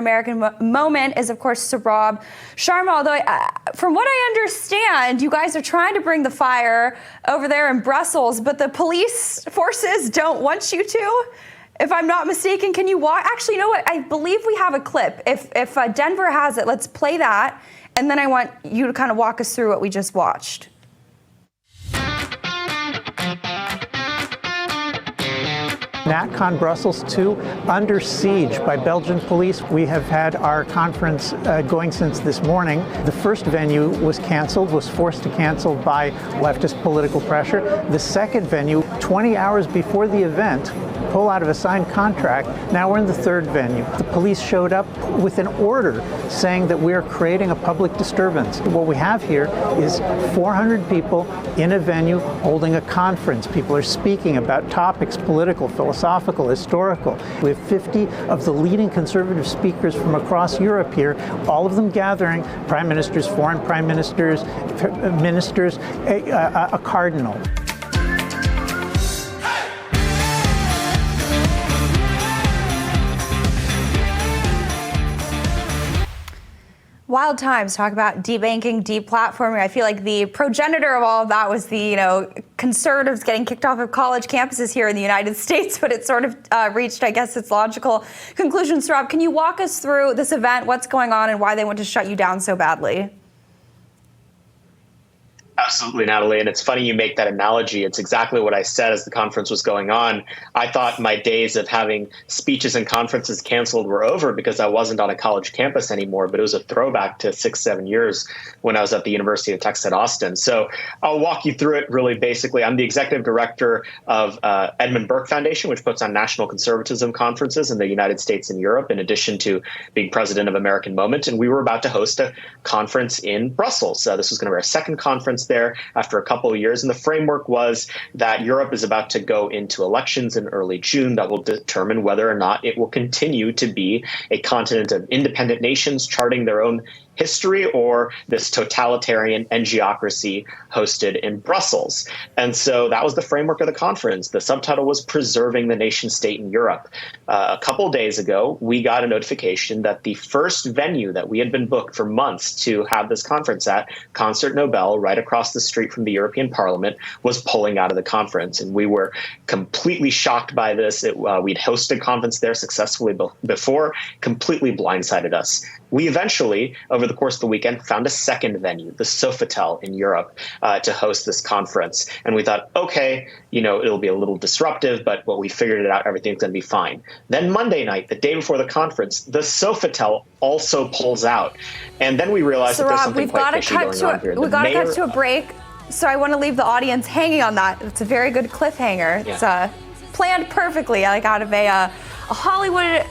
American Moment is, of course, Saurabh Sharma. Although, from what I understand, you guys are trying to bring the fire over there in Brussels, but the police forces don't want you to. If I'm not mistaken, can you walk? Actually, you know what? I believe we have a clip. If Denver has it, let's play that, and then I want you to kind of walk us through what we just watched. NatCon Brussels 2 under siege by Belgian police. We have had our conference going since this morning. The first venue was canceled, was forced to cancel by leftist political pressure. The second venue, 20 hours before the event, pull out of a signed contract. Now we're in the third venue. The police showed up with an order saying that we are creating a public disturbance. What we have here is 400 people in a venue holding a conference. People are speaking about topics, political, philosophical, historical. We have 50 of the leading conservative speakers from across Europe here, all of them gathering, prime ministers, foreign prime ministers, ministers, a cardinal. Wild times. Talk about debanking, deplatforming. I feel like the progenitor of all of that was the, conservatives getting kicked off of college campuses here in the United States, but it sort of reached, I guess, its logical conclusion. Saurabh, can you walk us through this event, what's going on, and why they want to shut you down so badly? Absolutely, Natalie. And it's funny you make that analogy. It's exactly what I said as the conference was going on. I thought my days of having speeches and conferences canceled were over because I wasn't on a college campus anymore. But it was a throwback to 6-7 years when I was at the University of Texas at Austin. So I'll walk you through it really basically. I'm the executive director of Edmund Burke Foundation, which puts on National Conservatism conferences in the United States and Europe, in addition to being president of American Moment. And we were about to host a conference in Brussels. This was going to be our second conference there after a couple of years. And the framework was that Europe is about to go into elections in early June that will determine whether or not it will continue to be a continent of independent nations charting their own history, or this totalitarian NGocracy hosted in Brussels. And so that was the framework of the conference. The subtitle was Preserving the Nation State in Europe. A couple of days ago, we got a notification that the first venue that we had been booked for months to have this conference at, Concert Nobel, right across the street from the European Parliament, was pulling out of the conference. And we were completely shocked by this. We'd hosted a conference there successfully before, completely blindsided us. We eventually, over the course of the weekend, found a second venue, the Sofitel in Europe, to host this conference. And we thought, okay, it'll be a little disruptive, but we figured it out. Everything's going to be fine. Then Monday night, the day before the conference, the Sofitel also pulls out. And then we realized that there's something quite fishy going on here. We've got to cut to a break. So I want to leave the audience hanging on that. It's a very good cliffhanger. Yeah. It's planned perfectly, like out of a Hollywood,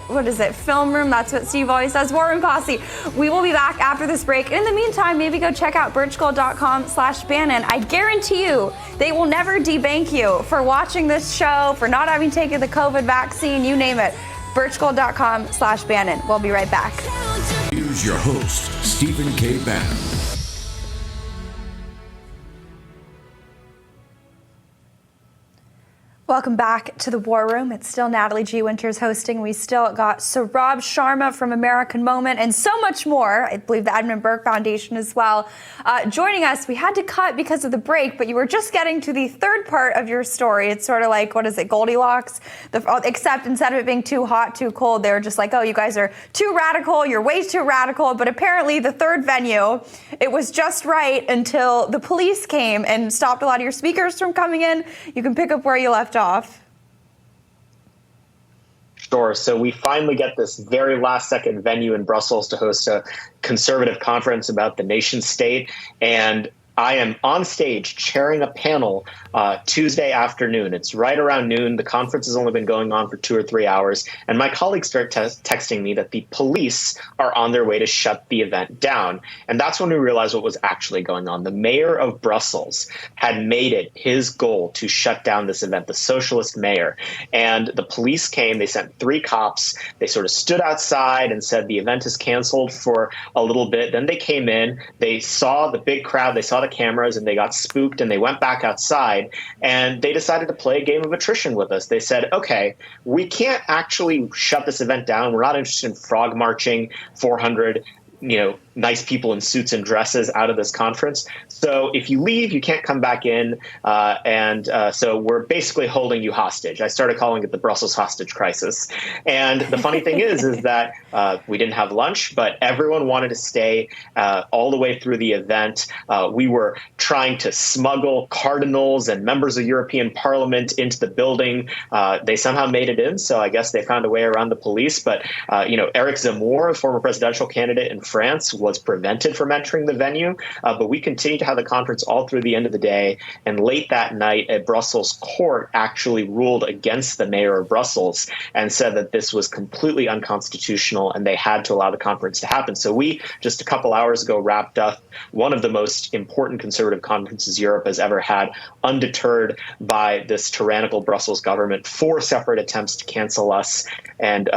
film room. That's what Steve always says. War Room Posse. We will be back after this break. In the meantime, maybe go check out birchgold.com/Bannon. I guarantee you, they will never debank you for watching this show, for not having taken the COVID vaccine, you name it. birchgold.com/Bannon. We'll be right back. Here's your host, Stephen K. Bannon. Welcome back to the War Room. It's still Natalie G. Winters hosting. We still got Saurabh Sharma from American Moment and so much more. I believe the Edmund Burke Foundation as well. Joining us, we had to cut because of the break, but you were just getting to the third part of your story. It's sort of like, Goldilocks? Except instead of it being too hot, too cold, they were just like, oh, you guys are too radical. You're way too radical. But apparently the third venue, it was just right until the police came and stopped a lot of your speakers from coming in. You can pick up where you left off. Sure. So we finally get this very last second venue in Brussels to host a conservative conference about the nation state. And I am on stage chairing a panel Tuesday afternoon. It's right around noon. The conference has only been going on for 2 or 3 hours. And my colleagues start texting me that the police are on their way to shut the event down. And that's when we realized what was actually going on. The mayor of Brussels had made it his goal to shut down this event, the socialist mayor. And the police came. They sent 3 cops. They sort of stood outside and said the event is canceled for a little bit. Then they came in. They saw the big crowd. They saw the of cameras and they got spooked and they went back outside and they decided to play a game of attrition with us. They said, okay, we can't actually shut this event down. We're not interested in frog marching 400 nice people in suits and dresses out of this conference. So if you leave, you can't come back in. So we're basically holding you hostage. I started calling it the Brussels hostage crisis. And the funny thing is that we didn't have lunch, but everyone wanted to stay all the way through the event. We were trying to smuggle cardinals and members of European Parliament into the building. They somehow made it in, so I guess they found a way around the police. But, Eric Zemmour, a former presidential candidate in France, was prevented from entering the venue, but we continued to have the conference all through the end of the day. And late that night, a Brussels court actually ruled against the mayor of Brussels and said that this was completely unconstitutional and they had to allow the conference to happen. So we, just a couple hours ago, wrapped up one of the most important conservative conferences Europe has ever had, undeterred by this tyrannical Brussels government, 4 separate attempts to cancel us. And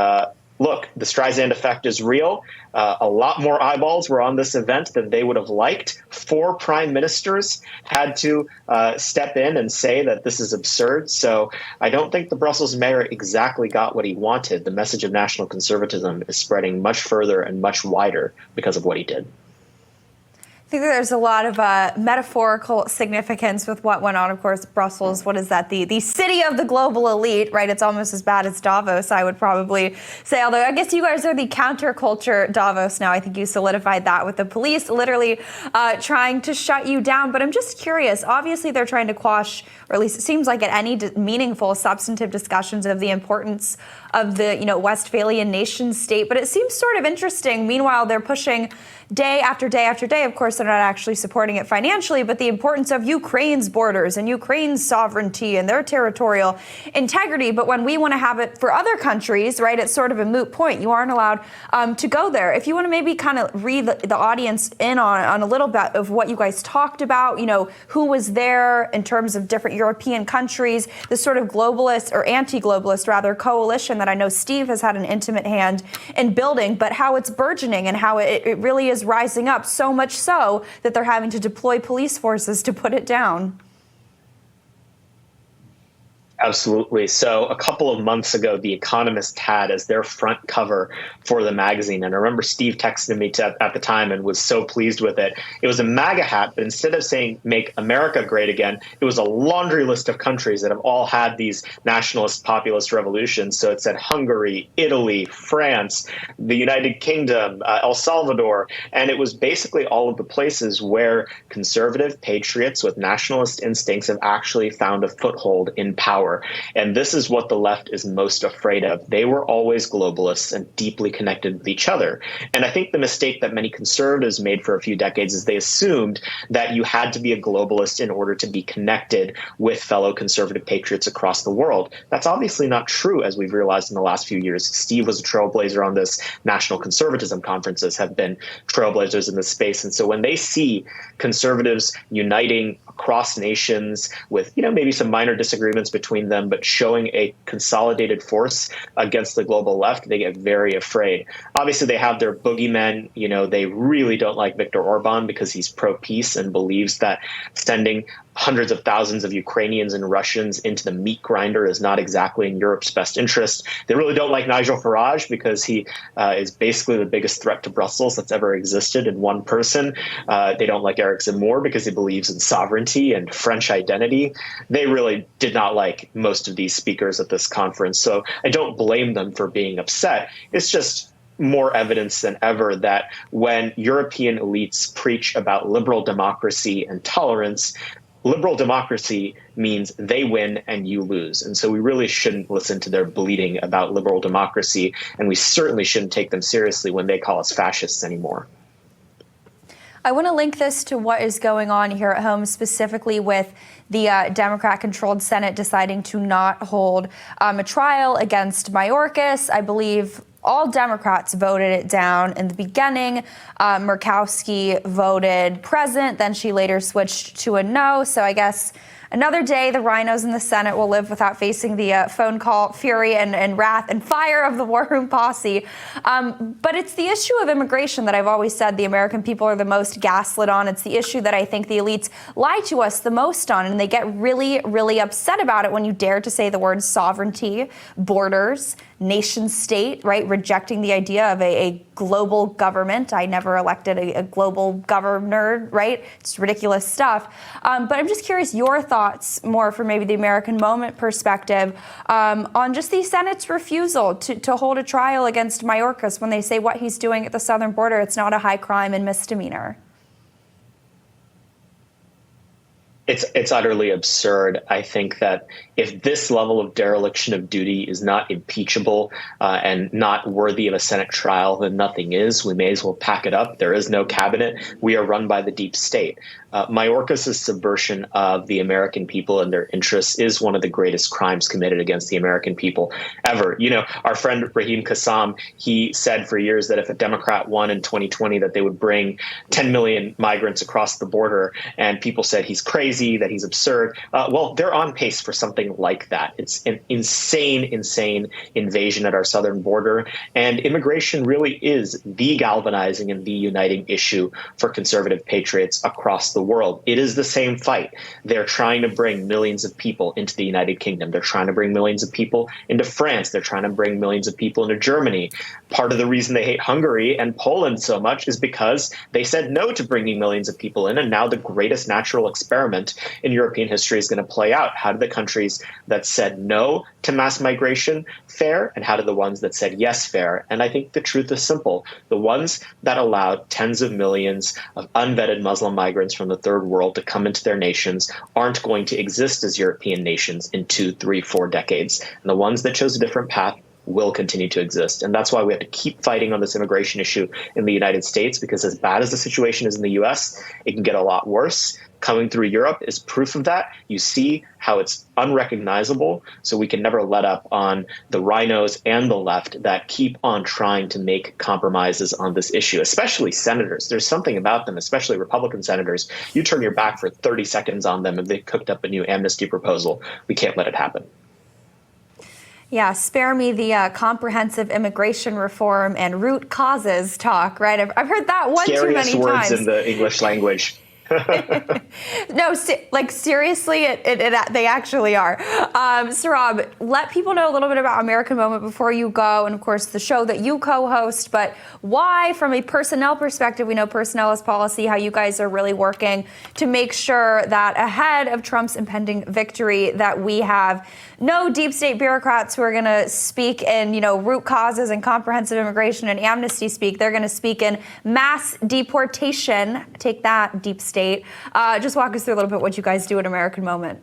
look, the Streisand effect is real. A lot more eyeballs were on this event than they would have liked. 4 prime ministers had to step in and say that this is absurd. So I don't think the Brussels mayor exactly got what he wanted. The message of national conservatism is spreading much further and much wider because of what he did. I think that there's a lot of metaphorical significance with what went on. Of course, Brussels, what is that? The city of the global elite, right? It's almost as bad as Davos, I would probably say. Although I guess you guys are the counterculture Davos now. I think you solidified that with the police literally trying to shut you down. But I'm just curious. Obviously, they're trying to quash, or at least it seems like, at any meaningful, substantive discussions of the importance of the Westphalian nation state. But it seems sort of interesting. Meanwhile, they're pushing day after day after day. Of course, they're not actually supporting it financially, but the importance of Ukraine's borders and Ukraine's sovereignty and their territorial integrity. But when we want to have it for other countries, right, it's sort of a moot point. You aren't allowed to go there. If you want to maybe kind of read the audience in on a little bit of what you guys talked about, who was there in terms of different European countries, this sort of globalist or anti-globalist rather coalition that I know Steve has had an intimate hand in building, but how it's burgeoning and how it really is rising up, so much so that they're having to deploy police forces to put it down. Absolutely. So a couple of months ago, The Economist had as their front cover for the magazine. And I remember Steve texted me at the time and was so pleased with it. It was a MAGA hat, but instead of saying "Make America Great Again," it was a laundry list of countries that have all had these nationalist populist revolutions. So it said Hungary, Italy, France, the United Kingdom, El Salvador. And it was basically all of the places where conservative patriots with nationalist instincts have actually found a foothold in power. And this is what the left is most afraid of. They were always globalists and deeply connected with each other. And I think the mistake that many conservatives made for a few decades is they assumed that you had to be a globalist in order to be connected with fellow conservative patriots across the world. That's obviously not true, as we've realized in the last few years. Steve was a trailblazer on this. National Conservatism conferences have been trailblazers in this space. And so when they see conservatives uniting across nations with, maybe some minor disagreements between them, but showing a consolidated force against the global left, they get very afraid. Obviously, they have their boogeymen. They really don't like Viktor Orban because he's pro-peace and believes that sending hundreds of thousands of Ukrainians and Russians into the meat grinder is not exactly in Europe's best interest. They really don't like Nigel Farage because he is basically the biggest threat to Brussels that's ever existed in one person. They don't like Eric Zemmour because he believes in sovereignty and French identity. They really did not like most of these speakers at this conference. So I don't blame them for being upset. It's just more evidence than ever that when European elites preach about liberal democracy and tolerance, liberal democracy means they win and you lose. And so we really shouldn't listen to their bleating about liberal democracy. And we certainly shouldn't take them seriously when they call us fascists anymore. I want to link this to what is going on here at home, specifically with the Democrat-controlled Senate deciding to not hold a trial against Mayorkas. I believe all Democrats voted it down in the beginning. Murkowski voted present, then she later switched to a no. So I guess another day the rhinos in the Senate will live without facing the phone call fury and wrath and fire of the War Room posse. But it's the issue of immigration that I've always said the American people are the most gaslit on. It's the issue that I think the elites lie to us the most on, and they get really, really upset about it when you dare to say the words sovereignty, borders, nation state, right? Rejecting the idea of a global government. I never elected a global governor, right? It's ridiculous stuff. But I'm just curious your thoughts more from maybe the American moment perspective on just the Senate's refusal to hold a trial against Mayorkas when they say what he's doing at the southern border, it's not a high crime and misdemeanor. It's utterly absurd. I think that if this level of dereliction of duty is not impeachable and not worthy of a Senate trial, then nothing is. We may as well pack it up. There is no cabinet. We are run by the deep state. Mayorkas' subversion of the American people and their interests is one of the greatest crimes committed against the American people ever. You know, our friend Raheem Kassam, he said for years that if a Democrat won in 2020, that they would bring 10 million migrants across the border. And people said he's crazy, that he's absurd. Well, they're on pace for something like that. It's an insane invasion at our southern border. And immigration really is the galvanizing and the uniting issue for conservative patriots across the world. It is the same fight. They're trying to bring millions of people into the United Kingdom. They're trying to bring millions of people into France. They're trying to bring millions of people into Germany. Part of the reason they hate Hungary and Poland so much is because they said no to bringing millions of people in. And now the greatest natural experiment in European history is going to play out. How did the countries that said no to mass migration fare? And how did the ones that said yes fare? And I think the truth is simple. The ones that allowed tens of millions of unvetted Muslim migrants from the third world to come into their nations aren't going to exist as European nations in 2, 3, 4 decades. And the ones that chose a different path will continue to exist. And that's why we have to keep fighting on this immigration issue in the United States, because as bad as the situation is in the US, it can get a lot worse. Coming through Europe is proof of that. You see how it's unrecognizable. So we can never let up on the rhinos and the left that keep on trying to make compromises on this issue, especially senators. There's something about them, especially Republican senators. You turn your back for 30 seconds on them and they cooked up a new amnesty proposal. We can't let it happen. Yeah, spare me the comprehensive immigration reform and root causes talk, right? I've heard that one too many times. Scariest words in the English language. No, seriously, they actually are. Saurabh, let people know a little bit about American Moment before you go, and of course the show that you co-host, but why, from a personnel perspective, we know personnel is policy, how you guys are really working to make sure that ahead of Trump's impending victory that we have no deep state bureaucrats who are going to speak in, root causes and comprehensive immigration and amnesty speak. They're going to speak in mass deportation. Take that, deep state. Just walk us through a little bit what you guys do at American Moment.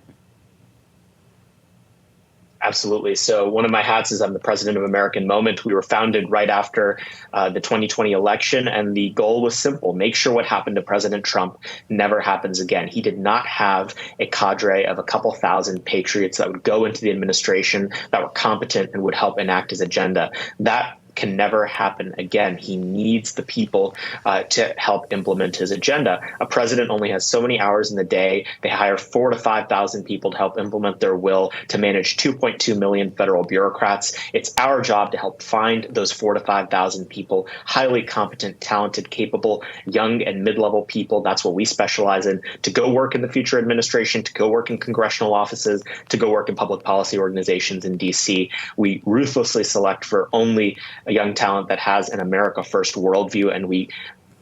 Absolutely. So one of my hats is I'm the president of American Moment. We were founded right after the 2020 election, and the goal was simple. Make sure what happened to President Trump never happens again. He did not have a cadre of a couple thousand patriots that would go into the administration that were competent and would help enact his agenda. That can never happen again. He needs the people to help implement his agenda. A president only has so many hours in the day. They hire 4,000 to 5,000 people to help implement their will, to manage 2.2 million federal bureaucrats. It's our job to help find those 4,000 to 5,000 people, highly competent, talented, capable, young and mid-level people. That's what we specialize in, to go work in the future administration, to go work in congressional offices, to go work in public policy organizations in D.C. We ruthlessly select for only a young talent that has an America First worldview, and we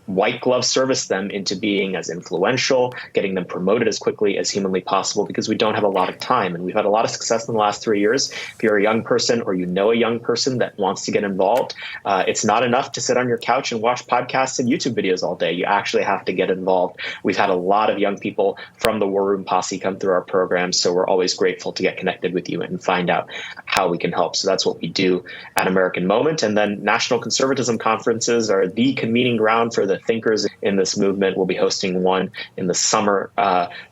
white glove service them into being as influential, getting them promoted as quickly as humanly possible, because we don't have a lot of time. And we've had a lot of success in the last 3 years. If you're a young person or you know a young person that wants to get involved, it's not enough to sit on your couch and watch podcasts and YouTube videos all day. You actually have to get involved. We've had a lot of young people from the War Room Posse come through our program, so we're always grateful to get connected with you and find out how we can help. So that's what we do at American Moment. And then National Conservatism conferences are the convening ground for the thinkers in this movement. We'll be hosting one in the summer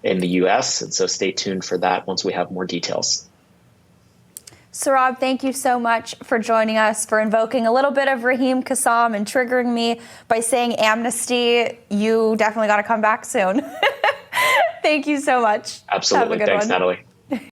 in the U.S., and so stay tuned for that once we have more details. Saurabh, thank you so much for joining us, for invoking a little bit of Raheem Kassam and triggering me by saying amnesty. You definitely got to come back soon. Thank you so much. Absolutely. Have a good Thanks, one. Natalie.